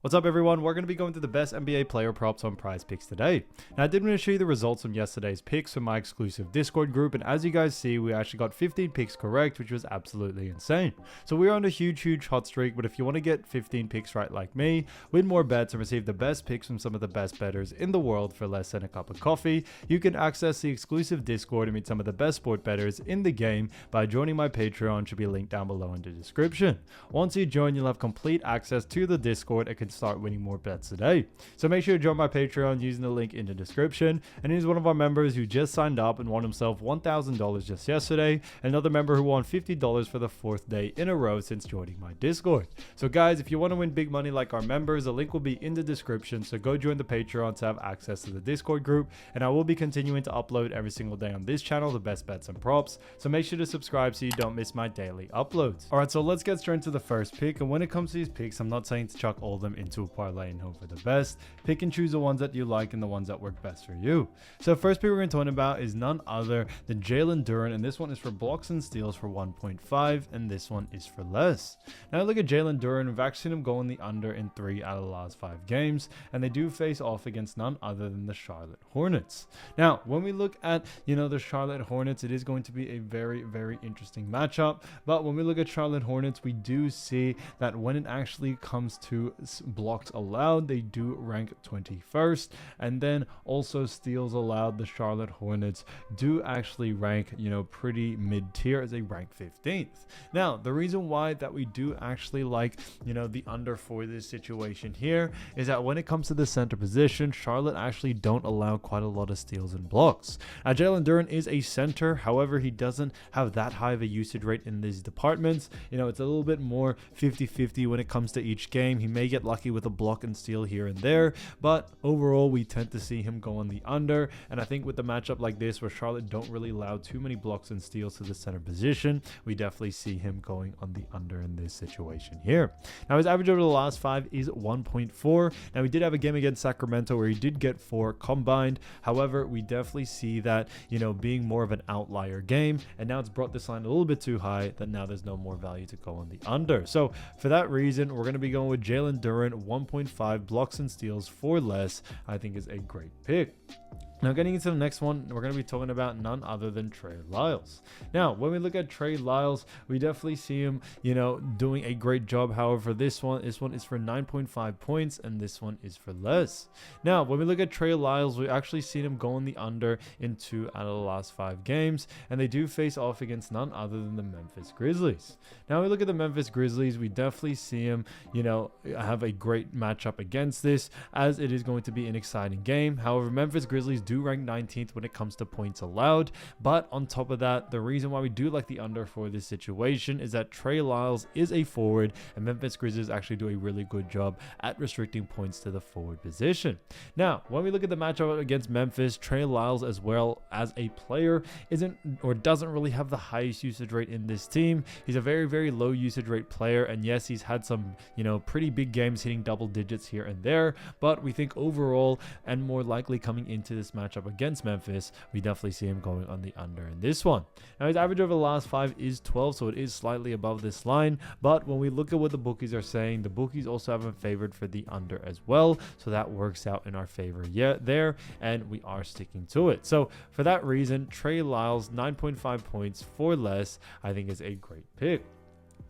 What's up everyone, we're going to be going through the best NBA player props on Prizepicks today. Now I did want to show you the results from yesterday's picks from my exclusive Discord group, and as you guys see, we actually got 15 picks correct, which was absolutely insane. So we're on a huge hot streak, but if you want to get 15 picks right like me, win more bets and receive the best picks from some of the best bettors in the world for less than a cup of coffee, you can access the exclusive Discord and meet some of the best sport bettors in the game by joining my Patreon, which will be linked down below in the description. Once you join, you'll have complete access to the Discord and can start winning more bets today. So make sure to join my Patreon using the link in the description. And he's one of our members who just signed up and won himself $1,000 just yesterday. Another member who won $50 for the 4th day in a row since joining my Discord. So guys, if you want to win big money like our members, the link will be in the description. So go join the Patreon to have access to the Discord group. And I will be continuing to upload every single day on this channel the best bets and props. So make sure to subscribe so you don't miss my daily uploads. Alright, so let's get straight into the first pick. And when it comes to these picks, I'm not saying to chuck all of them into a parlay and hope for the best. Pick and choose the ones that you like and the ones that work best for you. So first pick we're going to talk about is none other than Jaylen Duran, and this one is for blocks and steals for 1.5, and this one is for less. Now look at Jaylen Duran. We've actually seen him go in the under in 3 out of the last 5 games, and they do face off against none other than the Charlotte Hornets. Now when we look at the Charlotte Hornets, it is going to be a very interesting matchup, but when we look at Charlotte Hornets, we do see that when it actually comes to blocks allowed, they do rank 21st, and then also steals allowed, the Charlotte Hornets do actually rank pretty mid-tier as they rank 15th. Now the reason why that we do actually like the under for this situation here is that when it comes to the center position, Charlotte actually don't allow quite a lot of steals and blocks. Now Jaylen Duran is a center, however he doesn't have that high of a usage rate in these departments. It's a little bit more 50-50 when it comes to each game. He may get lucky with a block and steal here and there, but overall we tend to see him go on the under. And I think with the matchup like this where Charlotte don't really allow too many blocks and steals to the center position, we definitely see him going on the under in this situation here. Now his average over the last 5 is 1.4. Now we did have a game against Sacramento where he did get 4 combined, however we definitely see that being more of an outlier game, and now it's brought this line a little bit too high that now there's no more value to go on the under. So for that reason, we're going to be going with Jaylen Duran 1.5 blocks and steals for less. I think is a great pick. Now getting into the next one, we're going to be talking about none other than Trey Lyles. Now when we look at Trey Lyles, we definitely see him doing a great job. However, this one is for 9.5 points, and this one is for less. Now when we look at Trey Lyles, we actually seen him go on the under in 2 out of the last 5 games, and they do face off against none other than the Memphis Grizzlies. Now we look at the Memphis Grizzlies, we definitely see him have a great matchup against this, as it is going to be an exciting game. However, Memphis Grizzlies do rank 19th when it comes to points allowed, but on top of that, the reason why we do like the under for this situation is that Trey Lyles is a forward, and Memphis Grizzlies actually do a really good job at restricting points to the forward position. Now when we look at the matchup against Memphis, Trey Lyles as well as a player doesn't really have the highest usage rate in this team. He's a very low usage rate player, and yes, he's had some pretty big games hitting double digits here and there, but we think overall, and more likely coming into this matchup against Memphis, we definitely see him going on the under in this one. Now his average over the last 5 is 12, so it is slightly above this line, but when we look at what the bookies are saying, the bookies also have him favored for the under as well, so that works out in our favor there, and we are sticking to it. So for that reason, Trey Lyles 9.5 points for less, I think is a great pick.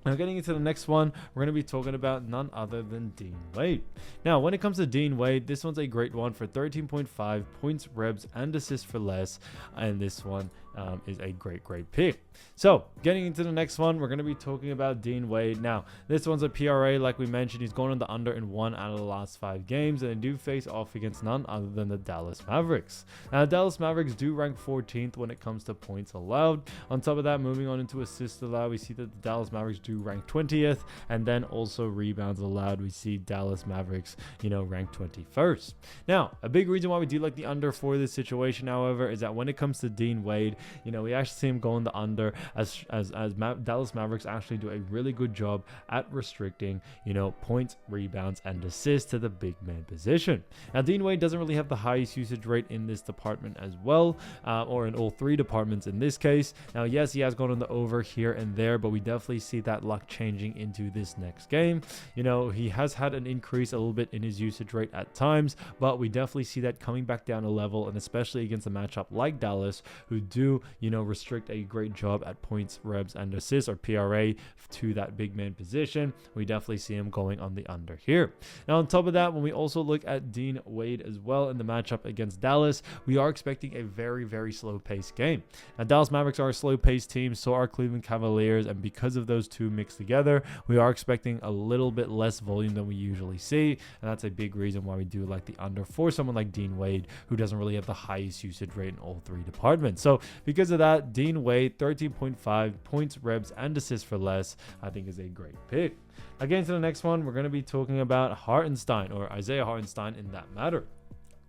Now getting into the next one, we're going to be talking about none other than Dean Wade. Now when it comes to Dean Wade, this one's a great one for 13.5 points, rebs, and assists for less, and this one is a great pick. So getting into the next one, we're going to be talking about Dean Wade. Now this one's a PRA, like we mentioned. He's going on the under in 1 out of the last 5 games, and they do face off against none other than the Dallas Mavericks. Now the Dallas Mavericks do rank 14th when it comes to points allowed. On top of that, moving on into assists allowed, we see that the Dallas Mavericks do rank 20th, and then also rebounds allowed, we see Dallas Mavericks rank 21st. Now a big reason why we do like the under for this situation, however, is that when it comes to Dean Wade, We actually see him going the under as Dallas Mavericks actually do a really good job at restricting, points, rebounds, and assists to the big man position. Now, Dean Wade doesn't really have the highest usage rate in this department as well, or in all three departments in this case. Now, yes, he has gone on the over here and there, but we definitely see that luck changing into this next game. He has had an increase a little bit in his usage rate at times, but we definitely see that coming back down a level, and especially against a matchup like Dallas, who do, restrict a great job at points, rebs, and assists, or PRA, to that big man position. We definitely see him going on the under here. Now, on top of that, when we also look at Dean Wade as well in the matchup against Dallas, we are expecting a very, very slow-paced game. Now, Dallas Mavericks are a slow-paced team, so are Cleveland Cavaliers, and because of those two mixed together, we are expecting a little bit less volume than we usually see, and that's a big reason why we do like the under for someone like Dean Wade, who doesn't really have the highest usage rate in all three departments. So because of that, Dean Wade, 13.5 points, rebs, and assists for less, I think is a great pick. Again, to the next one, we're going to be talking about Hartenstein, or Isaiah Hartenstein in that matter.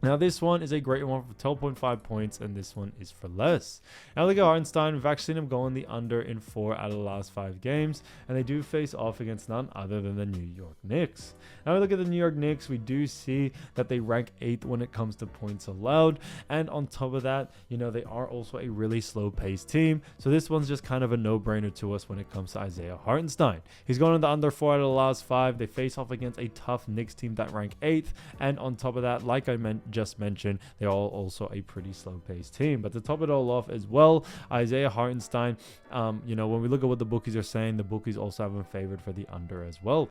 Now, this one is a great one for 12.5 points, and this one is for less. Now, look at Hartenstein. We've actually seen him going the under in 4 out of the last 5 games, and they do face off against none other than the New York Knicks. Now, we look at the New York Knicks. We do see that they rank 8th when it comes to points allowed, and on top of that, they are also a really slow-paced team, so this one's just kind of a no-brainer to us when it comes to Isaiah Hartenstein. He's going on the under 4 out of the last 5. They face off against a tough Knicks team that rank 8th, and on top of that, like I just mentioned, they are also a pretty slow-paced team. But to top it all off as well, Isaiah Hartenstein, when we look at what the bookies are saying, the bookies also have him favored for the under as well.